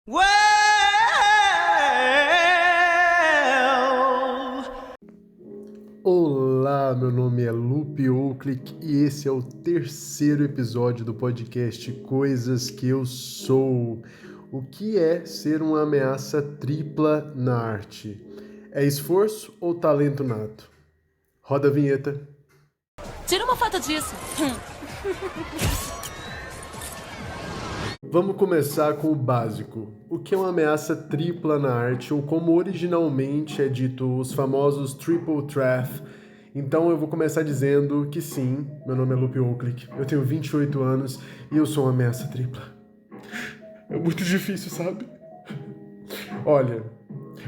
Well, Olá, meu nome é Lupe Oaklick e esse é o terceiro episódio do podcast Coisas que Eu Sou. O que é ser uma ameaça tripla na arte? É esforço ou talento nato? Roda a vinheta. Tira uma foto disso. Vamos começar com o básico. O que é uma ameaça tripla na arte, ou como originalmente é dito, os famosos triple threat. Então eu vou começar dizendo que sim, meu nome é Lupe Oaklick, eu tenho 28 anos e eu sou uma ameaça tripla. É muito difícil, sabe? Olha,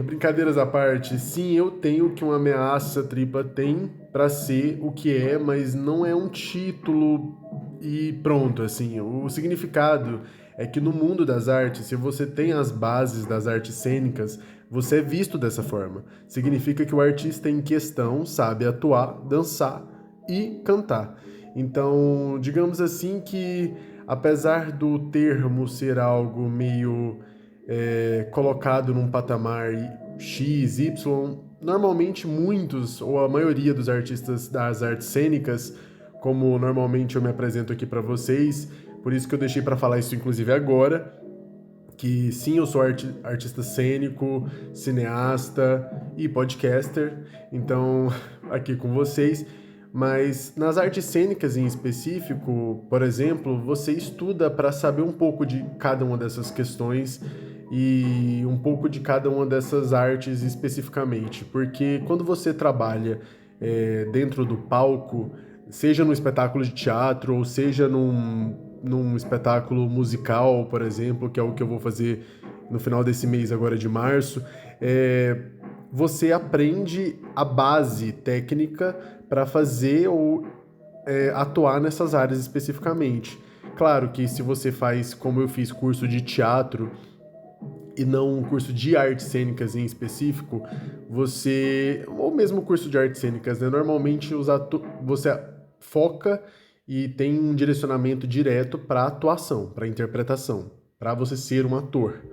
brincadeiras à parte, sim, eu tenho o que uma ameaça tripla tem pra ser o que é, mas não é um título e pronto, assim. O significado é que no mundo das artes, se você tem as bases das artes cênicas, você é visto dessa forma. Significa que o artista em questão sabe atuar, dançar e cantar. Então, digamos assim que, apesar do termo ser algo meio colocado num patamar X, Y, normalmente muitos, ou a maioria dos artistas das artes cênicas, como normalmente eu me apresento aqui para vocês, por isso que eu deixei para falar isso inclusive agora, que sim, eu sou artista cênico, cineasta e podcaster, então aqui com vocês. Mas nas artes cênicas em específico, por exemplo, você estuda para saber um pouco de cada uma dessas questões e um pouco de cada uma dessas artes especificamente, porque quando você trabalha dentro do palco, seja no espetáculo de teatro ou seja num espetáculo musical, por exemplo, que é o que eu vou fazer no final desse mês agora de março, você aprende a base técnica para fazer ou atuar nessas áreas especificamente. Claro que se você faz, como eu fiz, curso de teatro e não um curso de artes cênicas em específico, ou mesmo curso de artes cênicas, né? Normalmente você foca e tem um direcionamento direto para atuação, para interpretação, para você ser um ator.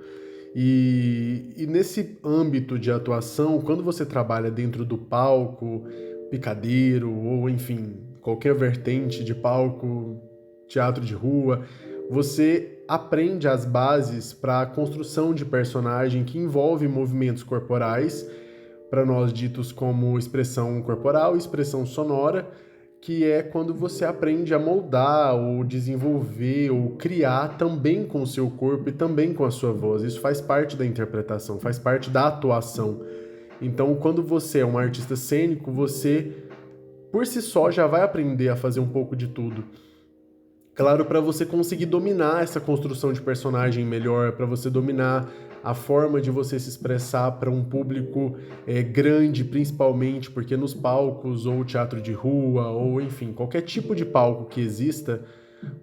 E nesse âmbito de atuação, quando você trabalha dentro do palco, picadeiro, ou enfim, qualquer vertente de palco, teatro de rua, você aprende as bases para a construção de personagem que envolve movimentos corporais, para nós ditos como expressão corporal e expressão sonora, que é quando você aprende a moldar, ou desenvolver, ou criar também com o seu corpo e também com a sua voz. Isso faz parte da interpretação, faz parte da atuação. Então, quando você é um artista cênico, você, por si só, já vai aprender a fazer um pouco de tudo. Claro, para você conseguir dominar essa construção de personagem melhor, para você dominar a forma de você se expressar para um público grande, principalmente, porque nos palcos, ou teatro de rua, ou enfim, qualquer tipo de palco que exista,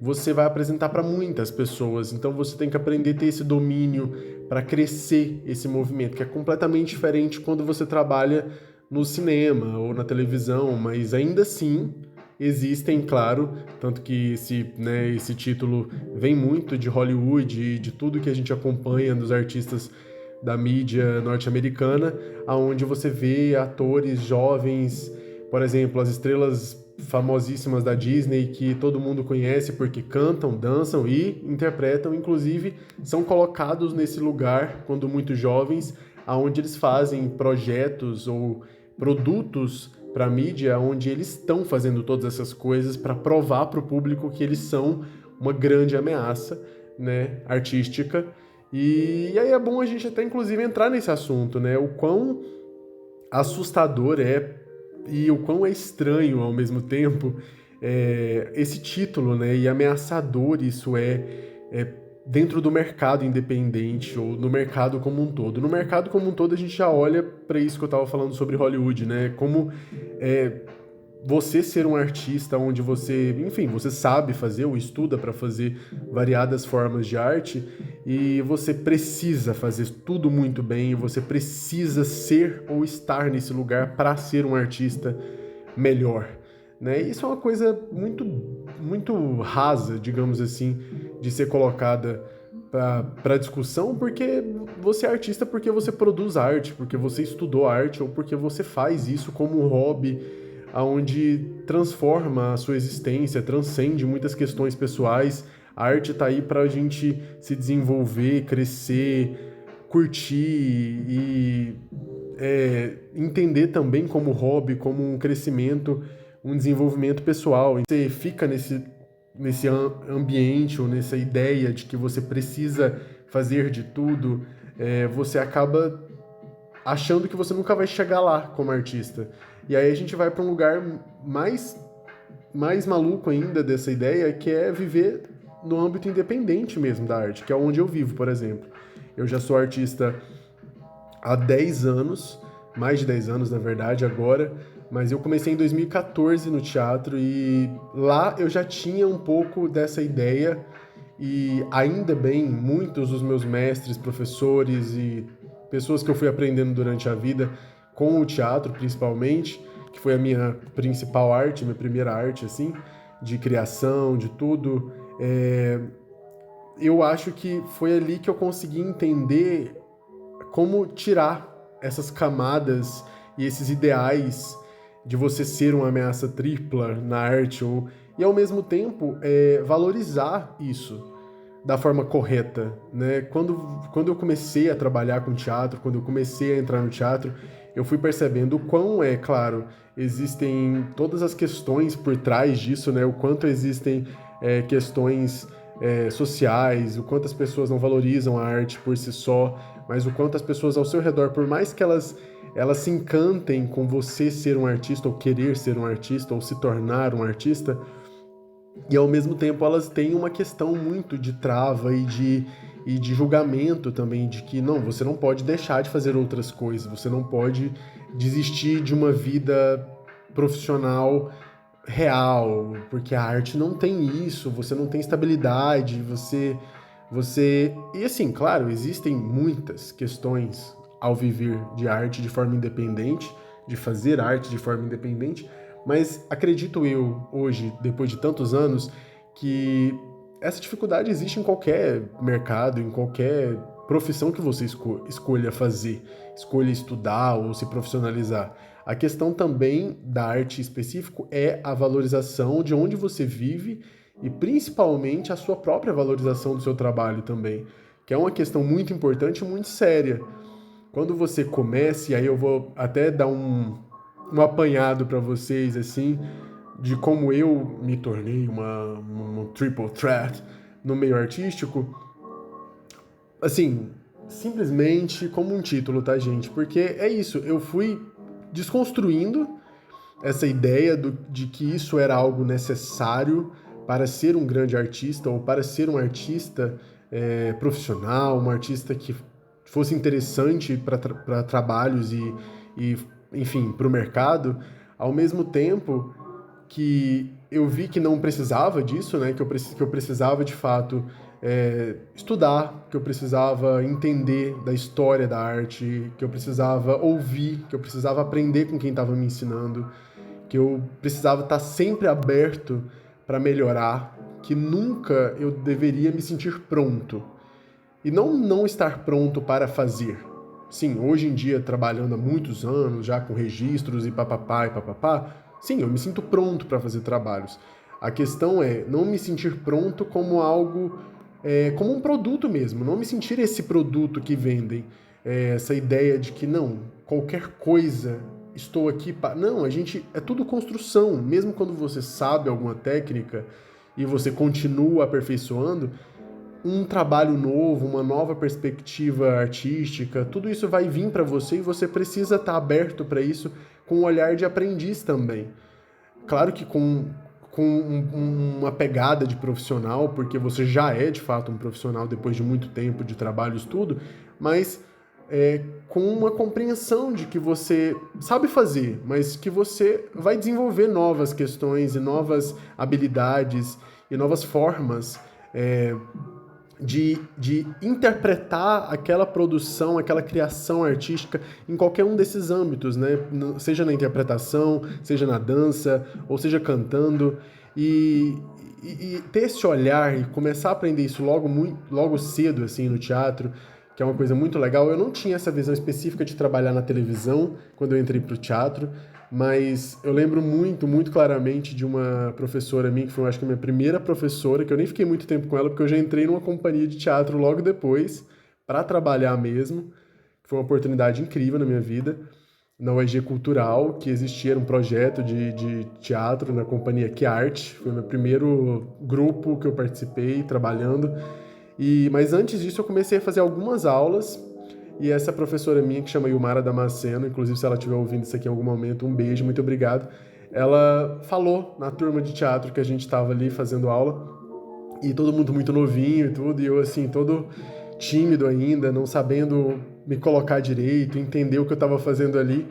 você vai apresentar para muitas pessoas. Então você tem que aprender a ter esse domínio para crescer esse movimento, que é completamente diferente quando você trabalha no cinema ou na televisão, mas ainda assim existem, claro, tanto que esse título vem muito de Hollywood e de tudo que a gente acompanha dos artistas da mídia norte-americana, aonde você vê atores jovens, por exemplo, as estrelas famosíssimas da Disney que todo mundo conhece porque cantam, dançam e interpretam, inclusive são colocados nesse lugar quando muito jovens, aonde eles fazem projetos ou produtos para a mídia, onde eles estão fazendo todas essas coisas para provar para o público que eles são uma grande ameaça, né, artística. E aí é bom a gente até inclusive entrar nesse assunto, né, o quão assustador é e o quão é estranho ao mesmo tempo esse título, né, e ameaçador isso é dentro do mercado independente ou no mercado como um todo. No mercado como um todo a gente já olha para isso que eu estava falando sobre Hollywood, né, como você ser um artista onde você, enfim, você sabe fazer ou estuda para fazer variadas formas de arte e você precisa fazer tudo muito bem, você precisa ser ou estar nesse lugar para ser um artista melhor, né? Isso é uma coisa muito, muito rasa, digamos assim, de ser colocada para discussão, porque você é artista porque você produz arte, porque você estudou arte ou porque você faz isso como um hobby, aonde transforma a sua existência, transcende muitas questões pessoais. A arte tá aí para a gente se desenvolver, crescer, curtir e entender também como hobby, como um crescimento, um desenvolvimento pessoal. Você fica nesse ambiente ou nessa ideia de que você precisa fazer de tudo, você acaba achando que você nunca vai chegar lá como artista. E aí a gente vai para um lugar mais maluco ainda dessa ideia, que é viver no âmbito independente mesmo da arte, que é onde eu vivo, por exemplo. Eu já sou artista há 10 anos, mais de 10 anos na verdade agora, mas eu comecei em 2014 no teatro e lá eu já tinha um pouco dessa ideia e ainda bem, muitos dos meus mestres, professores e pessoas que eu fui aprendendo durante a vida com o teatro principalmente, que foi a minha principal arte, minha primeira arte assim, de criação, de tudo, eu acho que foi ali que eu consegui entender como tirar essas camadas e esses ideais de você ser uma ameaça tripla na arte e ao mesmo tempo valorizar isso da forma correta, né? Quando eu comecei a trabalhar com teatro, quando eu comecei a entrar no teatro, eu fui percebendo o quão, claro, existem todas as questões por trás disso, né? O quanto existem questões sociais, o quanto as pessoas não valorizam a arte por si só, mas o quanto as pessoas ao seu redor, por mais que elas se encantem com você ser um artista, ou querer ser um artista, ou se tornar um artista, e ao mesmo tempo elas têm uma questão muito de trava e de julgamento também, de que não, você não pode deixar de fazer outras coisas, você não pode desistir de uma vida profissional real, porque a arte não tem isso, você não tem estabilidade, e assim, claro, existem muitas questões ao viver de arte de forma independente, de fazer arte de forma independente, mas acredito eu, hoje, depois de tantos anos, que essa dificuldade existe em qualquer mercado, em qualquer profissão que você escolha fazer, escolha estudar ou se profissionalizar. A questão também da arte em específico é a valorização de onde você vive e principalmente a sua própria valorização do seu trabalho também, que é uma questão muito importante e muito séria. Quando você começa, e aí eu vou até dar um apanhado para vocês, assim, de como eu me tornei uma triple threat no meio artístico, assim, simplesmente como um título, tá, gente? Porque é isso, eu fui desconstruindo essa ideia de que isso era algo necessário para ser um grande artista ou para ser um artista profissional, um artista que fosse interessante para trabalhos e enfim, para o mercado, ao mesmo tempo que eu vi que não precisava disso, né? Que eu precisava de fato estudar, que eu precisava entender da história da arte, que eu precisava ouvir, que eu precisava aprender com quem estava me ensinando, que eu precisava estar sempre aberto para melhorar, que nunca eu deveria me sentir pronto. E não estar pronto para fazer. Sim, hoje em dia, trabalhando há muitos anos, já com registros e papapá, sim, eu me sinto pronto para fazer trabalhos. A questão é não me sentir pronto como algo, como um produto mesmo, não me sentir esse produto que vendem, essa ideia de que não, qualquer coisa, estou aqui para... Não, é tudo construção, mesmo quando você sabe alguma técnica e você continua aperfeiçoando, um trabalho novo, uma nova perspectiva artística, tudo isso vai vir para você e você precisa estar aberto para isso com um olhar de aprendiz também. Claro que com uma pegada de profissional, porque você já é de fato um profissional depois de muito tempo de trabalho e estudo, mas com uma compreensão de que você sabe fazer, mas que você vai desenvolver novas questões e novas habilidades e novas formas de interpretar aquela produção, aquela criação artística em qualquer um desses âmbitos, né? Seja na interpretação, seja na dança, ou seja cantando. E e ter esse olhar e começar a aprender isso logo cedo, assim, no teatro, que é uma coisa muito legal. Eu não tinha essa visão específica de trabalhar na televisão quando eu entrei para o teatro, mas eu lembro muito claramente de uma professora minha, que foi, acho que a minha primeira professora, que eu nem fiquei muito tempo com ela, porque eu já entrei numa companhia de teatro logo depois, para trabalhar mesmo. Foi uma oportunidade incrível na minha vida, na UEG Cultural, que existia um projeto de teatro na companhia Que Arte. Foi o meu primeiro grupo que eu participei, trabalhando. Mas antes disso eu comecei a fazer algumas aulas, e essa professora minha, que chama Ilmara Damasceno, inclusive se ela estiver ouvindo isso aqui em algum momento, um beijo, muito obrigado. Ela falou na turma de teatro que a gente estava ali fazendo aula, e todo mundo muito novinho e tudo, e eu assim, todo tímido ainda, não sabendo me colocar direito, entender o que eu estava fazendo ali.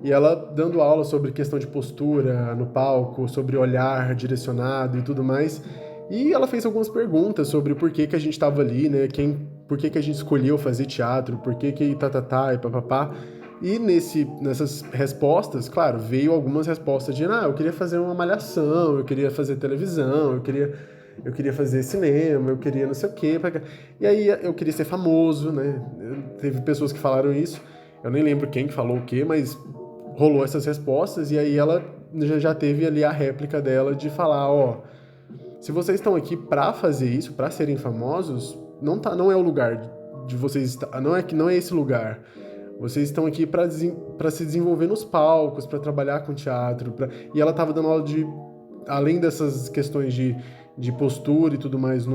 E ela dando aula sobre questão de postura no palco, sobre olhar direcionado e tudo mais. E ela fez algumas perguntas sobre por que a gente estava ali, né? Por que a gente escolheu fazer teatro, por que e papapá. E nessas respostas, claro, veio algumas respostas de, eu queria fazer uma malhação, eu queria fazer televisão, eu queria fazer cinema, eu queria não sei o quê. E aí eu queria ser famoso, né? Teve pessoas que falaram isso, eu nem lembro quem que falou o quê, mas rolou essas respostas, e aí ela já teve ali a réplica dela de falar, se vocês estão aqui para fazer isso, para serem famosos, não é o lugar de vocês, não é esse lugar. Vocês estão aqui para se desenvolver nos palcos, para trabalhar com teatro. E ela estava dando aula além dessas questões de postura e tudo mais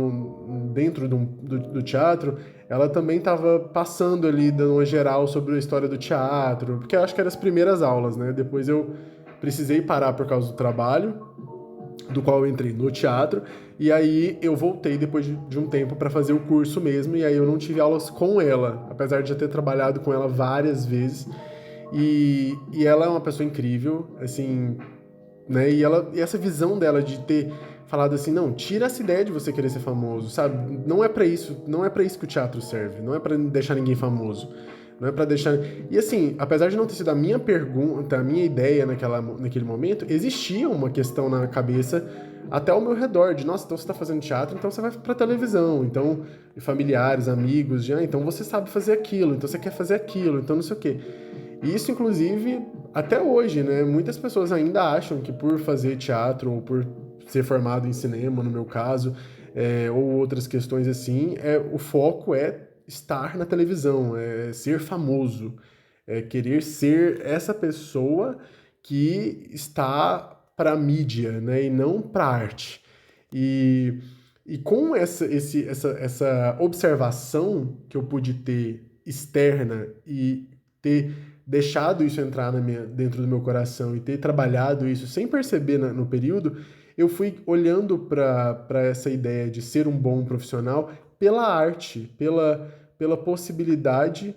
dentro do teatro, ela também estava passando ali, dando uma geral sobre a história do teatro, porque eu acho que eram as primeiras aulas, né? Depois eu precisei parar por causa do trabalho, do qual eu entrei no teatro, e aí eu voltei depois de um tempo para fazer o curso mesmo, e aí eu não tive aulas com ela, apesar de já ter trabalhado com ela várias vezes, e ela é uma pessoa incrível, assim, né, e essa visão dela de ter falado assim, não, tira essa ideia de você querer ser famoso, sabe, não é para isso que o teatro serve, não é para deixar ninguém famoso, não é para deixar... E assim, apesar de não ter sido a minha pergunta, a minha ideia naquele momento, existia uma questão na cabeça até ao meu redor, de, nossa, então você tá fazendo teatro, então você vai pra televisão, então, familiares, amigos, então você sabe fazer aquilo, então você quer fazer aquilo, então não sei o quê. E isso, inclusive, até hoje, né, muitas pessoas ainda acham que por fazer teatro, ou por ser formado em cinema, no meu caso, ou outras questões assim, o foco é estar na televisão, é ser famoso, é querer ser essa pessoa que está para a mídia, né, e não para a arte. E com essa observação que eu pude ter externa e ter deixado isso entrar dentro do meu coração e ter trabalhado isso sem perceber no período, eu fui olhando para essa ideia de ser um bom profissional pela arte, pela possibilidade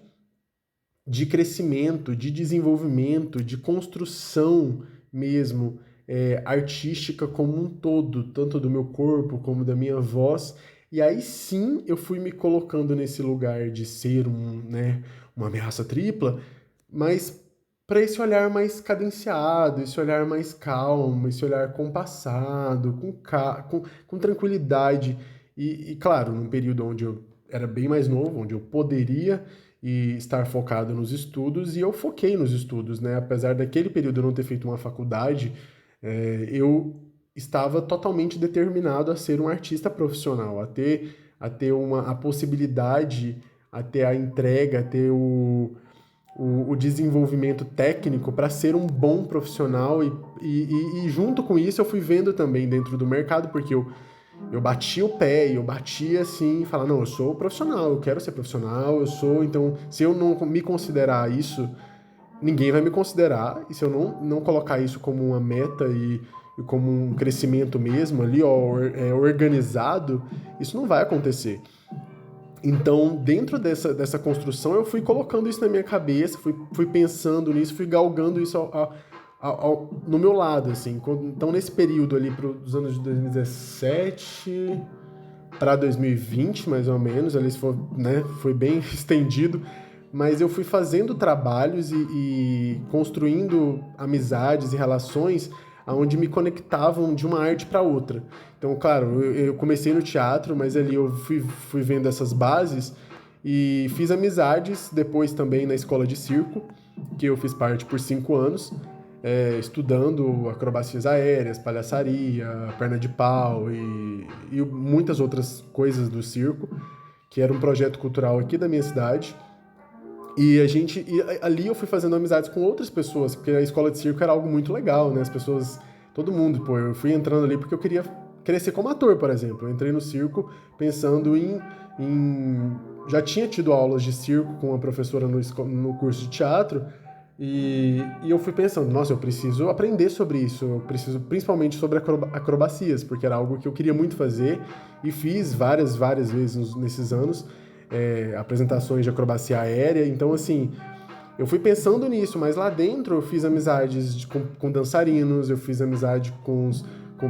de crescimento, de desenvolvimento, de construção mesmo, artística como um todo, tanto do meu corpo como da minha voz. E aí sim eu fui me colocando nesse lugar de ser uma ameaça tripla, mas para esse olhar mais cadenciado, esse olhar mais calmo, esse olhar compassado, com tranquilidade. Claro, num período onde eu era bem mais novo, onde eu poderia estar focado nos estudos, e eu foquei nos estudos, né? Apesar daquele período eu não ter feito uma faculdade, eu estava totalmente determinado a ser um artista profissional, a ter a possibilidade, a ter a entrega, a ter o desenvolvimento técnico para ser um bom profissional, e junto com isso eu fui vendo também dentro do mercado, porque eu batia o pé e eu batia assim, e falava, não, eu sou profissional, eu quero ser profissional, então se eu não me considerar isso, ninguém vai me considerar, e se eu não colocar isso como uma meta e como um crescimento mesmo ali, organizado, isso não vai acontecer. Então, dentro dessa construção, eu fui colocando isso na minha cabeça, fui pensando nisso, fui galgando isso no meu lado, assim. Então, nesse período ali, dos anos de 2017 para 2020, mais ou menos, ali foi bem estendido, mas eu fui fazendo trabalhos e construindo amizades e relações onde me conectavam de uma arte para outra. Então, claro, eu comecei no teatro, mas ali eu fui vendo essas bases e fiz amizades depois também na escola de circo, que eu fiz parte por 5 anos, estudando acrobacias aéreas, palhaçaria, perna de pau e muitas outras coisas do circo, que era um projeto cultural aqui da minha cidade. Ali eu fui fazendo amizades com outras pessoas, porque a escola de circo era algo muito legal, né? As pessoas, todo mundo, pô, eu fui entrando ali porque eu queria crescer como ator, por exemplo. Eu entrei no circo pensando já tinha tido aulas de circo com uma professora no curso de teatro, e eu fui pensando, nossa, eu preciso aprender sobre isso, eu preciso principalmente sobre acrobacias, porque era algo que eu queria muito fazer, e fiz várias vezes nesses anos, apresentações de acrobacia aérea. Então, assim, eu fui pensando nisso, mas lá dentro eu fiz amizades com dançarinos, eu fiz amizade com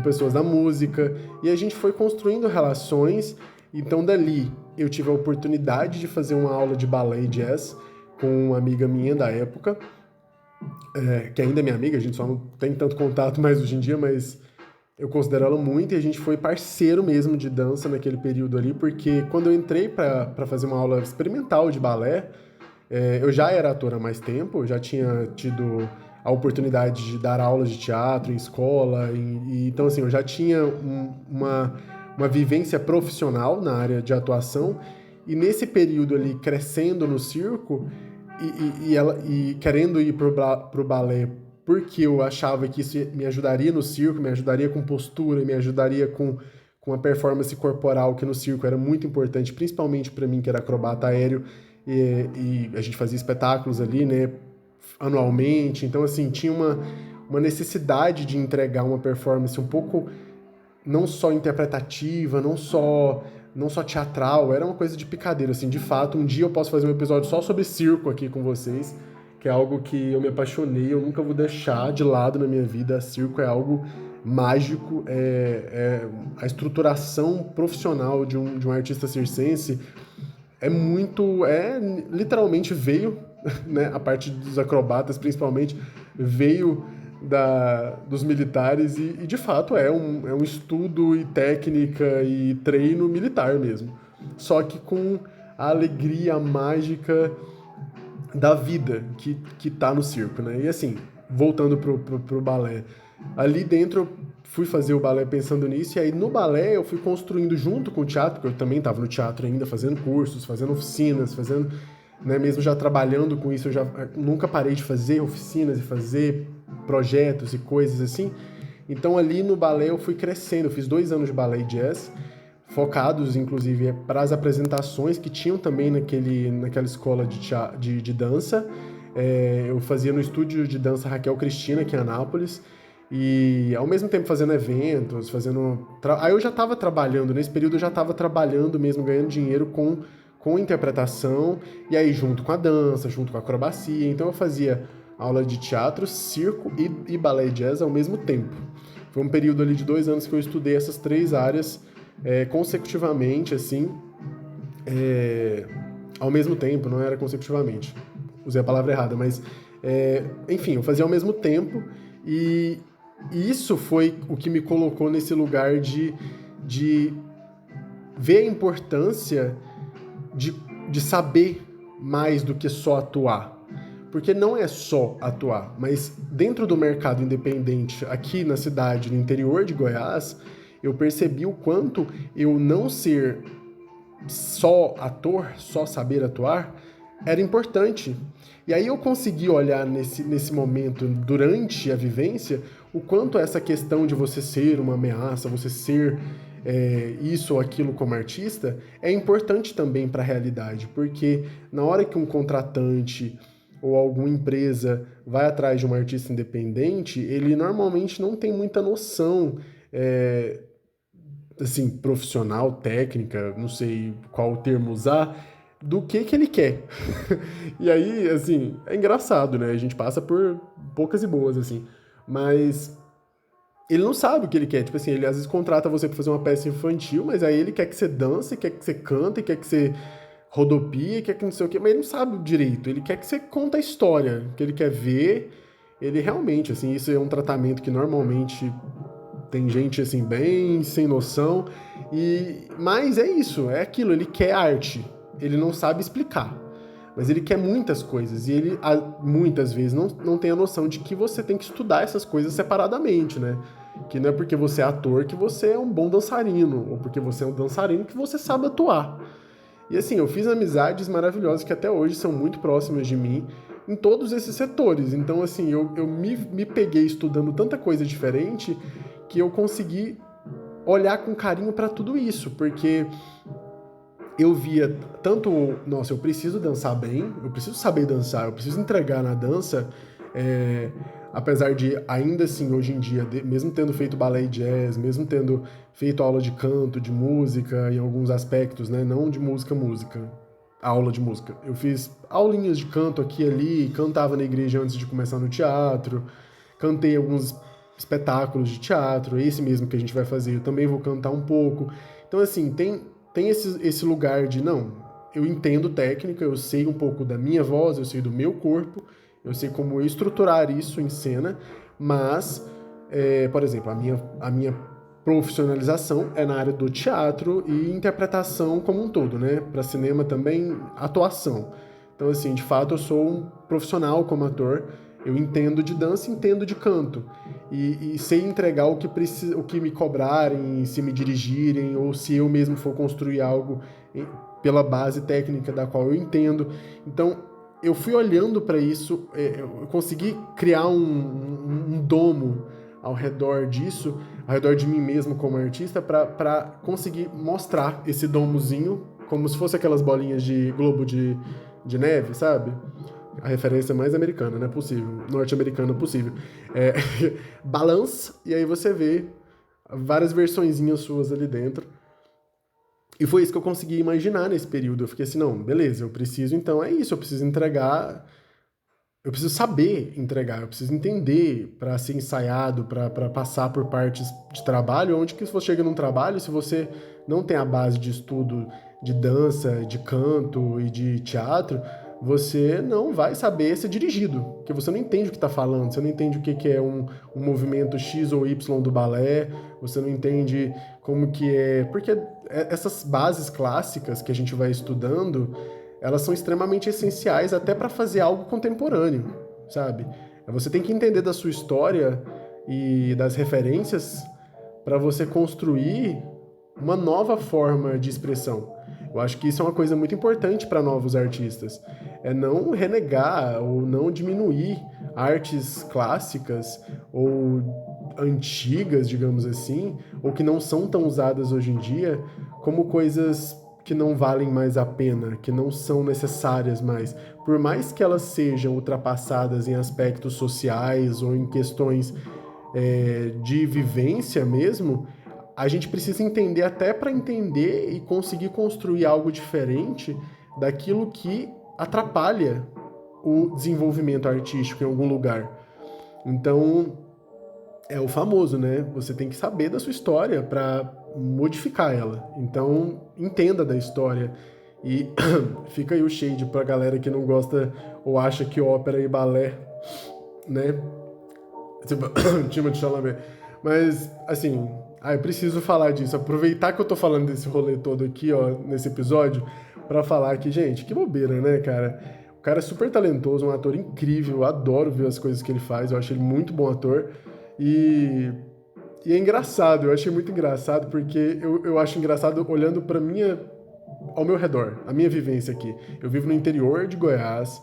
pessoas da música, e a gente foi construindo relações. Então, dali, eu tive a oportunidade de fazer uma aula de balé e jazz com uma amiga minha da época, que ainda é minha amiga, a gente só não tem tanto contato mais hoje em dia, mas eu considero ela muito, e a gente foi parceiro mesmo de dança naquele período ali, porque quando eu entrei para fazer uma aula experimental de balé, eu já era ator há mais tempo, eu já tinha tido a oportunidade de dar aulas de teatro em escola, então assim, eu já tinha uma vivência profissional na área de atuação, e nesse período ali, crescendo no circo, e querendo ir pro balé, porque eu achava que isso me ajudaria no circo, me ajudaria com postura, me ajudaria com a performance corporal, que no circo era muito importante, principalmente para mim, que era acrobata aéreo, e a gente fazia espetáculos ali, né, anualmente. Então, assim, tinha uma necessidade de entregar uma performance um pouco não só interpretativa, não só teatral, era uma coisa de picadeiro, assim. De fato, um dia eu posso fazer um episódio só sobre circo aqui com vocês, que é algo que eu me apaixonei, eu nunca vou deixar de lado na minha vida. Circo é algo mágico, a estruturação profissional de um artista circense literalmente veio, né, a parte dos acrobatas principalmente, veio dos militares, e de fato é um estudo e técnica e treino militar mesmo. Só que com a alegria mágica da vida que tá no circo, né? E assim, voltando pro balé, ali dentro eu fui fazer o balé pensando nisso, e aí no balé eu fui construindo junto com o teatro, porque eu também estava no teatro ainda, fazendo cursos, fazendo oficinas, fazendo, né, mesmo já trabalhando com isso, eu já nunca parei de fazer oficinas e fazer projetos e coisas assim. Então ali no balé eu fui crescendo, eu fiz 2 anos de balé e jazz, focados inclusive para as apresentações que tinham também naquela escola de dança. Eu fazia no estúdio de dança Raquel Cristina, aqui em Anápolis, e ao mesmo tempo fazendo eventos, aí eu já estava trabalhando, nesse período eu já estava trabalhando mesmo, ganhando dinheiro com interpretação, e aí junto com a dança, junto com a acrobacia. Então eu fazia aula de teatro, circo e balé e jazz ao mesmo tempo. Foi um período ali de 2 anos que eu estudei essas 3 áreas consecutivamente, assim, ao mesmo tempo, não era consecutivamente, usei a palavra errada, mas enfim, eu fazia ao mesmo tempo, e isso foi o que me colocou nesse lugar de ver a importância de saber mais do que só atuar. Porque não é só atuar, mas dentro do mercado independente, aqui na cidade, no interior de Goiás, eu percebi o quanto eu não ser só ator, só saber atuar, era importante. E aí eu consegui olhar nesse momento, durante a vivência, o quanto essa questão de você ser uma ameaça, você ser isso ou aquilo como artista, é importante também para a realidade, porque na hora que um contratante ou alguma empresa vai atrás de um artista independente, ele normalmente não tem muita noção, assim, profissional, técnica, não sei qual termo usar, do que ele quer. E aí, assim, é engraçado, né? A gente passa por poucas e boas, assim, mas ele não sabe o que ele quer. Tipo assim, ele às vezes contrata você pra fazer uma peça infantil, mas aí ele quer que você dance, quer que você cante, quer que você rodopie, quer que não sei o quê, mas ele não sabe direito. Ele quer que você conte a história, que ele quer ver, ele realmente, assim, isso é um tratamento que normalmente tem gente, assim, bem sem noção, mas é isso, é aquilo, ele quer arte, ele não sabe explicar, mas ele quer muitas coisas, e ele, muitas vezes, não tem a noção de que você tem que estudar essas coisas separadamente, né? Que não é porque você é ator que você é um bom dançarino, ou porque você é um dançarino que você sabe atuar. E assim, eu fiz amizades maravilhosas que até hoje são muito próximas de mim em todos esses setores. Então, assim, eu me peguei estudando tanta coisa diferente que eu consegui olhar com carinho para tudo isso, porque eu via tanto, nossa, eu preciso dançar bem, eu preciso saber dançar, eu preciso entregar na dança, apesar de ainda assim, hoje em dia, mesmo tendo feito balé e jazz, mesmo tendo feito aula de canto, de música, em alguns aspectos, né, não de música, aula de música. Eu fiz aulinhas de canto aqui e ali, cantava na igreja antes de começar no teatro, cantei alguns espetáculos de teatro, esse mesmo que a gente vai fazer, eu também vou cantar um pouco. Então, assim, tem esse lugar de, não, eu entendo técnica, eu sei um pouco da minha voz, eu sei do meu corpo, eu sei como estruturar isso em cena, mas, por exemplo, a minha profissionalização é na área do teatro e interpretação como um todo, né? Para cinema também, atuação. Então, assim, de fato, eu sou um profissional como ator, eu entendo de dança, entendo de canto. E sei entregar o que, o que me cobrarem, se me dirigirem, ou se eu mesmo for construir algo pela base técnica da qual eu entendo. Então, eu fui olhando para isso, eu consegui criar um domo ao redor disso, ao redor de mim mesmo como artista, para conseguir mostrar esse domozinho, como se fosse aquelas bolinhas de globo de neve, sabe? A referência mais americana, não é possível, norte-americana possível. Balance, e aí você vê várias versõezinhas suas ali dentro. E foi isso que eu consegui imaginar nesse período. Eu fiquei assim, não, beleza, eu preciso, então é isso, eu preciso entregar, eu preciso saber entregar, eu preciso entender para ser ensaiado, para passar por partes de trabalho, onde que se você chega num trabalho, se você não tem a base de estudo de dança, de canto e de teatro, você não vai saber ser dirigido, porque você não entende o que está falando, você não entende o que é um movimento X ou Y do balé, você não entende como que é... Porque essas bases clássicas que a gente vai estudando, elas são extremamente essenciais até para fazer algo contemporâneo, sabe? Você tem que entender da sua história e das referências para você construir uma nova forma de expressão. Eu acho que isso é uma coisa muito importante para novos artistas. É não renegar ou não diminuir artes clássicas ou antigas, digamos assim, ou que não são tão usadas hoje em dia, como coisas que não valem mais a pena, que não são necessárias mais. Por mais que elas sejam ultrapassadas em aspectos sociais ou em questões de vivência mesmo, a gente precisa entender até para entender e conseguir construir algo diferente daquilo que atrapalha o desenvolvimento artístico em algum lugar. Então, é o famoso, né? Você tem que saber da sua história para modificar ela. Então, entenda da história. E fica aí o shade pra galera que não gosta ou acha que ópera e balé, né? Tipo, Timothée Chalamet. Mas, assim, eu preciso falar disso. Aproveitar que eu tô falando desse rolê todo aqui, ó, nesse episódio, pra falar que, gente, que bobeira, né, cara? O cara é super talentoso, um ator incrível, eu adoro ver as coisas que ele faz, eu acho ele muito bom ator. E, e é engraçado, eu achei muito engraçado, porque eu acho engraçado olhando pra ao meu redor, a minha vivência aqui. Eu vivo no interior de Goiás,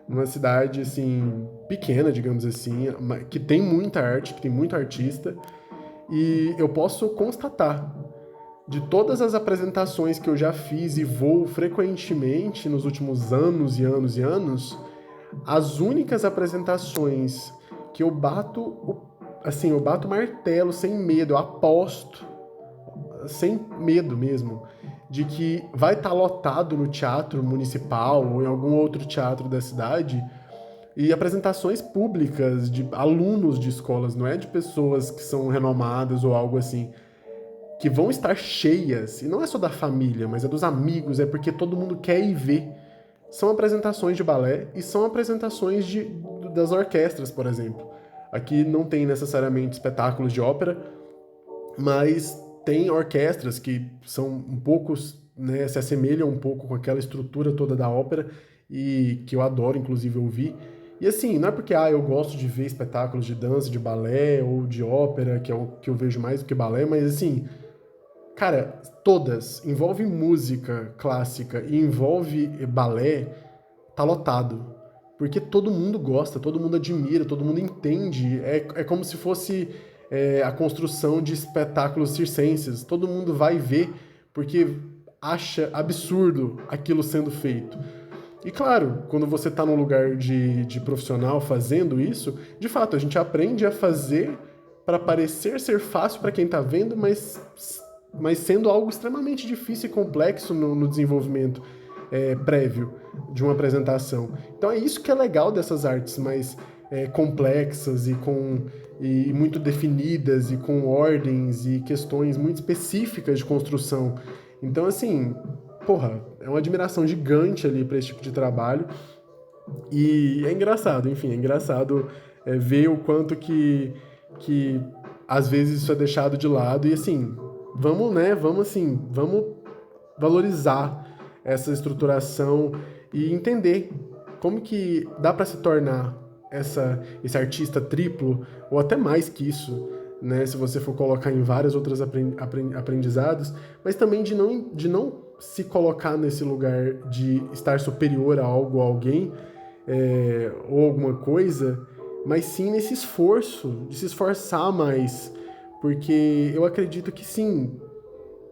numa cidade, assim, pequena, digamos assim, que tem muita arte, que tem muito artista, e eu posso constatar, de todas as apresentações que eu já fiz e vou frequentemente nos últimos anos e anos e anos, as únicas apresentações que eu bato, assim, eu bato martelo sem medo, eu aposto, sem medo mesmo, de que vai estar lotado no teatro municipal ou em algum outro teatro da cidade, e apresentações públicas de alunos de escolas, não é de pessoas que são renomadas ou algo assim, que vão estar cheias, e não é só da família, mas é dos amigos, é porque todo mundo quer ir ver. São apresentações de balé e são apresentações das orquestras, por exemplo. Aqui não tem necessariamente espetáculos de ópera, mas tem orquestras que são um pouco, né, se assemelham um pouco com aquela estrutura toda da ópera e que eu adoro, inclusive, ouvir. E assim, não é porque eu gosto de ver espetáculos de dança, de balé ou de ópera, que é o que eu vejo mais do que balé, mas assim, cara, todas, envolve música clássica e envolve balé, tá lotado. Porque todo mundo gosta, todo mundo admira, todo mundo entende. É como se fosse a construção de espetáculos circenses. Todo mundo vai ver porque acha absurdo aquilo sendo feito. E claro, quando você está num lugar de profissional fazendo isso, de fato, a gente aprende a fazer para parecer ser fácil para quem está vendo, mas sendo algo extremamente difícil e complexo no desenvolvimento prévio de uma apresentação. Então é isso que é legal dessas artes mais complexas e muito definidas e com ordens e questões muito específicas de construção. Então, assim, porra, é uma admiração gigante ali para esse tipo de trabalho. E é engraçado, enfim, é engraçado ver o quanto que às vezes isso é deixado de lado. E assim, vamos valorizar essa estruturação e entender como que dá para se tornar esse artista triplo, ou até mais que isso, né, se você for colocar em vários outros aprendizados, mas também de não se colocar nesse lugar de estar superior a algo ou alguém, ou alguma coisa, mas sim nesse esforço, de se esforçar mais, porque eu acredito que sim,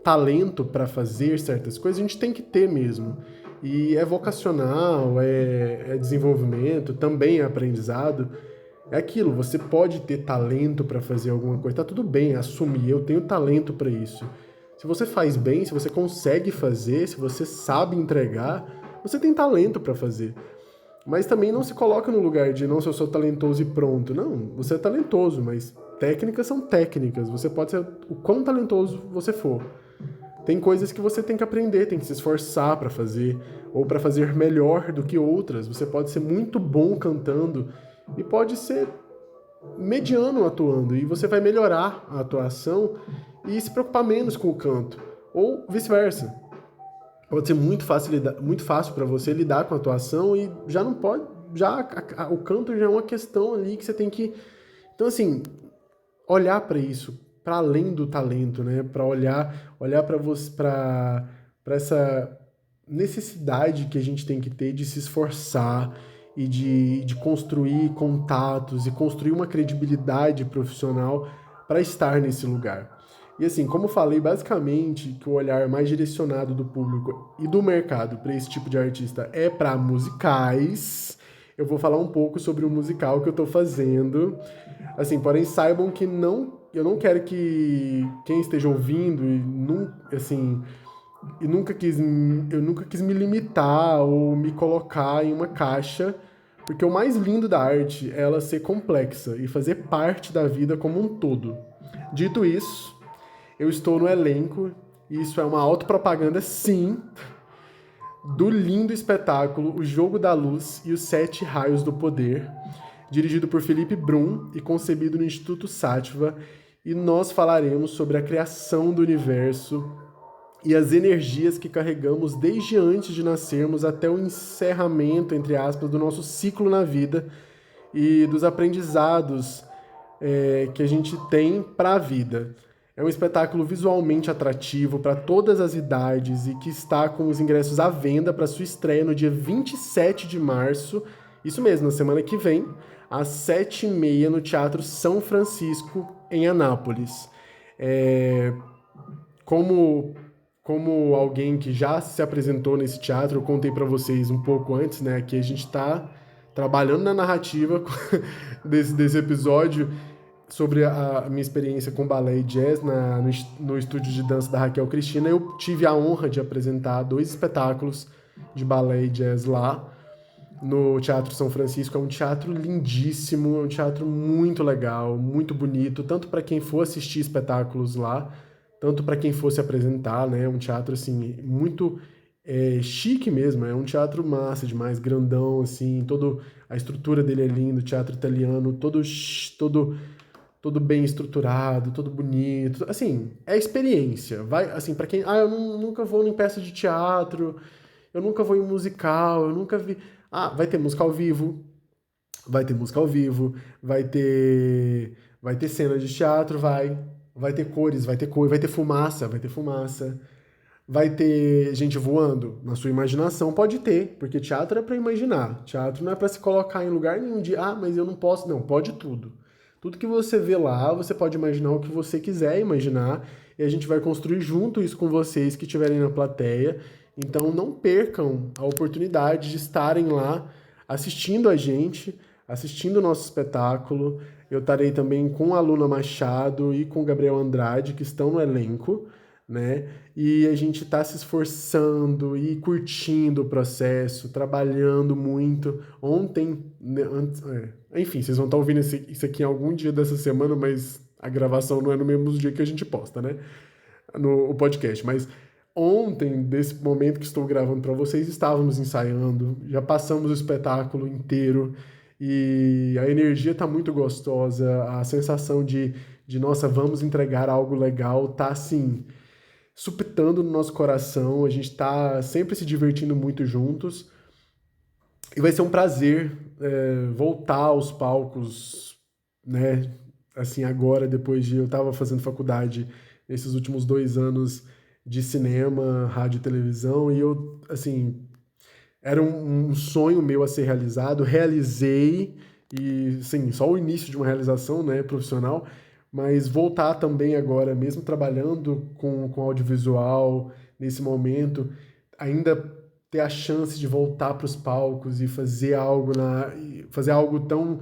talento para fazer certas coisas a gente tem que ter mesmo. E é vocacional, é desenvolvimento, também é aprendizado. É aquilo, você pode ter talento para fazer alguma coisa, tá tudo bem, assumir, eu tenho talento para isso. Se você faz bem, se você consegue fazer, se você sabe entregar, você tem talento para fazer. Mas também não se coloca no lugar de, não, se eu sou talentoso e pronto. Não, você é talentoso, mas técnicas são técnicas. Você pode ser o quão talentoso você for. Tem coisas que você tem que aprender, tem que se esforçar para fazer, ou para fazer melhor do que outras. Você pode ser muito bom cantando e pode ser mediano atuando, e você vai melhorar a atuação e se preocupar menos com o canto, ou vice-versa. Pode ser muito fácil para você lidar com a atuação e já não pode, o canto já é uma questão ali que você tem que... Então, assim, olhar para isso, para além do talento, né? Para olhar para você, para essa necessidade que a gente tem que ter de se esforçar e de construir contatos e construir uma credibilidade profissional para estar nesse lugar. E assim, como eu falei, basicamente que o olhar mais direcionado do público e do mercado para esse tipo de artista é para musicais. Eu vou falar um pouco sobre o musical que eu estou fazendo. Assim, porém saibam que eu não quero que quem esteja ouvindo eu nunca quis me limitar ou me colocar em uma caixa, porque o mais lindo da arte é ela ser complexa e fazer parte da vida como um todo. Dito isso, eu estou no elenco, e isso é uma autopropaganda, sim, do lindo espetáculo O Jogo da Luz e os Sete Raios do Poder, dirigido por Felipe Brum e concebido no Instituto Sátiva, e nós falaremos sobre a criação do universo e as energias que carregamos desde antes de nascermos até o encerramento, entre aspas, do nosso ciclo na vida e dos aprendizados que a gente tem para a vida. É um espetáculo visualmente atrativo para todas as idades e que está com os ingressos à venda para sua estreia no dia 27 de março, isso mesmo, na semana que vem, às 7h30 no Teatro São Francisco, em Anápolis. Como alguém que já se apresentou nesse teatro, eu contei para vocês um pouco antes, né, que a gente está trabalhando na narrativa desse episódio sobre a minha experiência com balé e jazz no estúdio de dança da Raquel Cristina. Eu tive a honra de apresentar 2 espetáculos de balé e jazz lá no Teatro São Francisco. É um teatro lindíssimo, é um teatro muito legal, muito bonito, tanto para quem for assistir espetáculos lá, tanto para quem for se apresentar, né? É um teatro assim muito é chique mesmo, é um teatro massa demais, grandão, assim, a estrutura dele é linda, o teatro italiano, todo bem estruturado, todo bonito, assim, é experiência, vai, assim, para quem, eu nunca vou em peça de teatro, eu nunca vou em musical, eu nunca vi, vai ter música ao vivo, vai ter música ao vivo, vai ter cena de teatro, vai ter cores, vai ter cor, vai ter fumaça, vai ter gente voando na sua imaginação, pode ter, porque teatro é para imaginar. Teatro não é para se colocar em lugar nenhum de, mas eu não posso, não, pode tudo. Tudo que você vê lá, você pode imaginar o que você quiser imaginar, e a gente vai construir junto isso com vocês que estiverem na plateia. Então não percam a oportunidade de estarem lá assistindo a gente, assistindo o nosso espetáculo. Eu estarei também com a Luna Machado e com o Gabriel Andrade, que estão no elenco, né? E a gente está se esforçando e curtindo o processo, trabalhando muito. Ontem, né, enfim, vocês vão estar ouvindo isso aqui em algum dia dessa semana, mas a gravação não é no mesmo dia que a gente posta, né? No o podcast. Mas ontem, desse momento que estou gravando para vocês, estávamos ensaiando, já passamos o espetáculo inteiro e a energia está muito gostosa, a sensação de nossa, vamos entregar algo legal, tá assim supitando no nosso coração, a gente está sempre se divertindo muito juntos. E vai ser um prazer voltar aos palcos, né? Assim, agora, depois de... Eu estava fazendo faculdade nesses últimos 2 anos de cinema, rádio e televisão, e eu, assim, era um sonho meu a ser realizado, realizei, e, sim, só o início de uma realização, né, profissional, mas voltar também agora, mesmo trabalhando com audiovisual nesse momento, ainda ter a chance de voltar para os palcos e fazer algo tão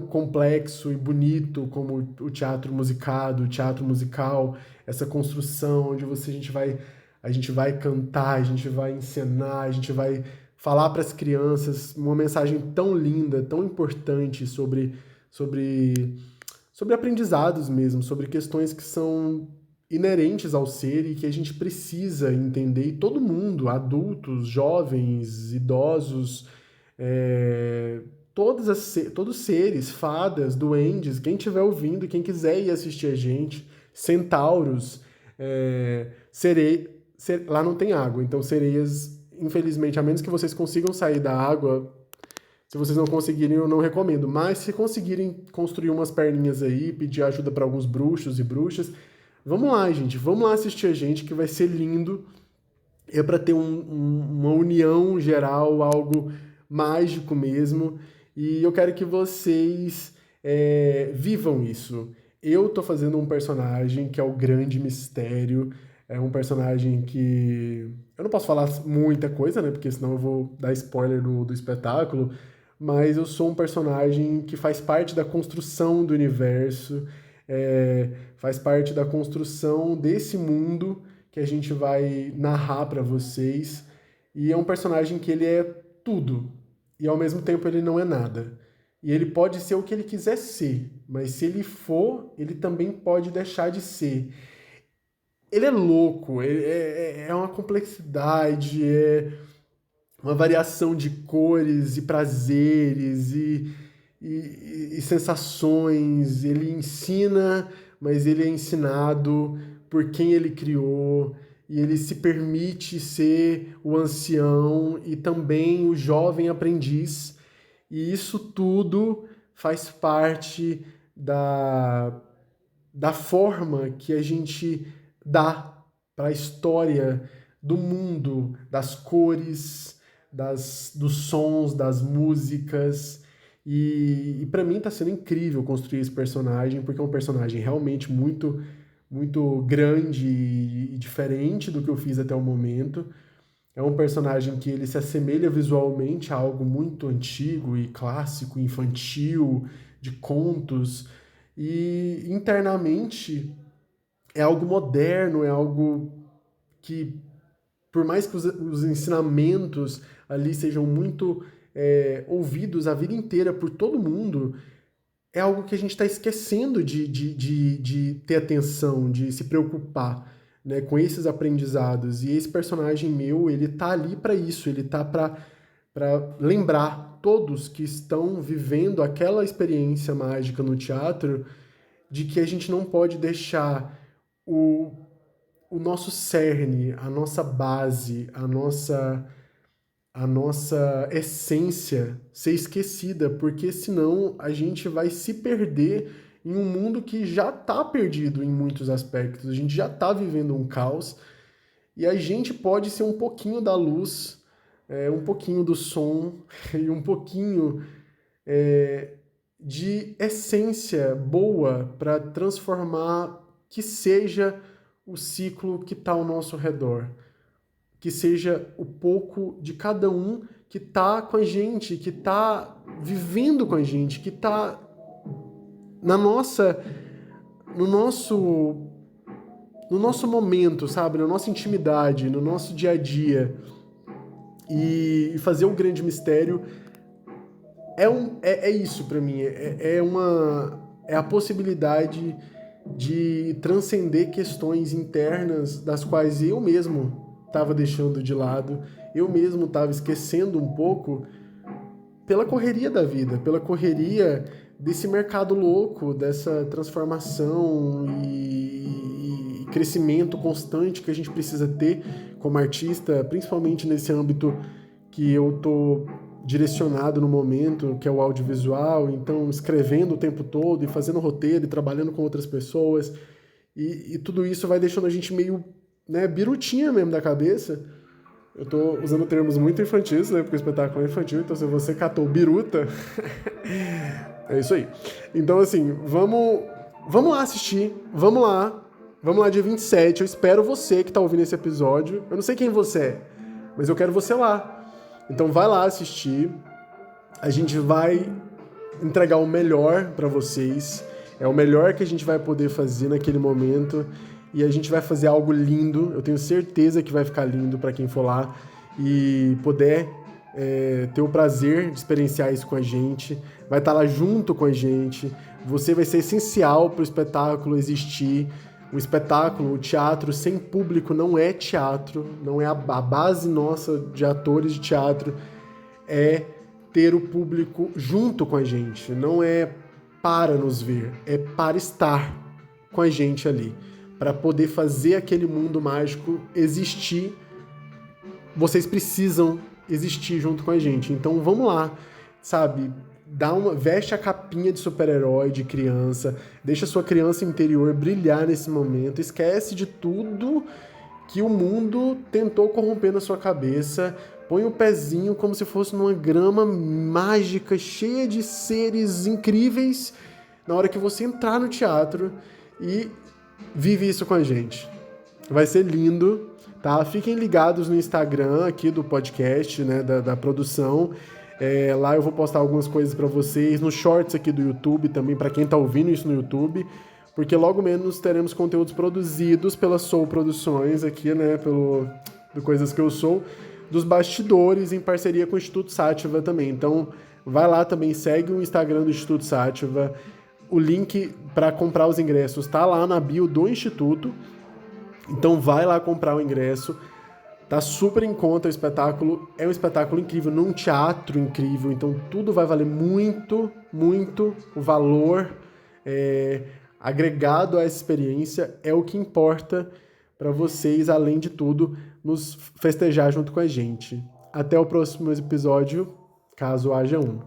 complexo e bonito como o teatro musicado, o teatro musical, essa construção onde a gente vai cantar, a gente vai encenar, a gente vai falar para as crianças uma mensagem tão linda, tão importante sobre aprendizados mesmo, sobre questões que são inerentes ao ser e que a gente precisa entender, e todo mundo, adultos, jovens, idosos, todos seres, fadas, duendes, quem estiver ouvindo, quem quiser ir assistir a gente, centauros, lá não tem água, então sereias, infelizmente, a menos que vocês consigam sair da água, se vocês não conseguirem, eu não recomendo. Mas se conseguirem construir umas perninhas aí, pedir ajuda para alguns bruxos e bruxas, vamos lá, gente. Vamos lá assistir a gente, que vai ser lindo. É para ter uma união geral, algo mágico mesmo. E eu quero que vocês vivam isso. Eu tô fazendo um personagem que é o grande mistério. É um personagem que... Eu não posso falar muita coisa, né? Porque senão eu vou dar spoiler do espetáculo. Mas eu sou um personagem que faz parte da construção do universo, faz parte da construção desse mundo que a gente vai narrar para vocês. E é um personagem que ele é tudo, e ao mesmo tempo ele não é nada. E ele pode ser o que ele quiser ser, mas se ele for, ele também pode deixar de ser. Ele é louco, é uma complexidade, uma variação de cores e prazeres e sensações. Ele ensina, mas ele é ensinado por quem ele criou, e ele se permite ser o ancião e também o jovem aprendiz. E isso tudo faz parte da forma que a gente dá para a história do mundo, das cores, dos sons, das músicas. E para mim tá sendo incrível construir esse personagem, porque é um personagem realmente muito, muito grande e diferente do que eu fiz até o momento. É um personagem que ele se assemelha visualmente a algo muito antigo e clássico, infantil, de contos, e internamente é algo moderno, é algo que, por mais que os ensinamentos ali sejam muito ouvidos a vida inteira por todo mundo, é algo que a gente está esquecendo de ter atenção, de se preocupar. né, com esses aprendizados. E esse personagem meu, ele tá ali para isso, ele tá para lembrar todos que estão vivendo aquela experiência mágica no teatro de que a gente não pode deixar o nosso cerne, a nossa base, a nossa essência ser esquecida, porque senão a gente vai se perder em um mundo que já está perdido em muitos aspectos. A gente já está vivendo um caos e a gente pode ser um pouquinho da luz, um pouquinho do som e um pouquinho de essência boa para transformar que seja o ciclo que está ao nosso redor. Que seja o pouco de cada um que está com a gente, que está vivendo com a gente, que está no nosso momento, sabe? Na nossa intimidade, no nosso dia a dia. E fazer um grande mistério é isso para mim. É a possibilidade de transcender questões internas das quais eu mesmo estava deixando de lado, eu mesmo estava esquecendo um pouco pela correria da vida, pela correria desse mercado louco, dessa transformação e crescimento constante que a gente precisa ter como artista, principalmente nesse âmbito que eu tô direcionado no momento, que é o audiovisual, então escrevendo o tempo todo e fazendo roteiro e trabalhando com outras pessoas, e tudo isso vai deixando a gente meio, né, birutinha mesmo da cabeça. Eu tô usando termos muito infantis, né, porque o espetáculo é infantil, então se você catou biruta, é isso aí. Então, assim, vamos lá assistir, vamos lá dia 27, eu espero você que tá ouvindo esse episódio, eu não sei quem você é, mas eu quero você lá. Então vai lá assistir, a gente vai entregar o melhor pra vocês, é o melhor que a gente vai poder fazer naquele momento, e a gente vai fazer algo lindo, eu tenho certeza que vai ficar lindo para quem for lá e puder ter o prazer de experienciar isso com a gente, vai estar lá junto com a gente, você vai ser essencial para o espetáculo existir. O espetáculo, o teatro sem público não é teatro, não é a base nossa de atores de teatro, é ter o público junto com a gente, não é para nos ver, é para estar com a gente ali. Para poder fazer aquele mundo mágico existir, vocês precisam existir junto com a gente. Então vamos lá, sabe? Veste a capinha de super-herói de criança, deixa a sua criança interior brilhar nesse momento, esquece de tudo que o mundo tentou corromper na sua cabeça, põe o pezinho como se fosse numa grama mágica, cheia de seres incríveis, na hora que você entrar no teatro e vive isso com a gente. Vai ser lindo, tá? Fiquem ligados no Instagram aqui do podcast, né, da produção. Lá eu vou postar algumas coisas para vocês, nos shorts aqui do YouTube também, para quem tá ouvindo isso no YouTube, porque logo menos teremos conteúdos produzidos pela Soul Produções aqui, né, do Coisas Que Eu Sou, dos bastidores em parceria com o Instituto Sátiva também. Então, vai lá também, segue o Instagram do Instituto Sátiva. O link para comprar os ingressos tá lá na bio do Instituto. Então vai lá comprar o ingresso. Tá super em conta o espetáculo. É um espetáculo incrível, num teatro incrível. Então tudo vai valer muito, muito. O valor agregado a essa experiência é o que importa para vocês, além de tudo, nos festejar junto com a gente. Até o próximo episódio, caso haja um.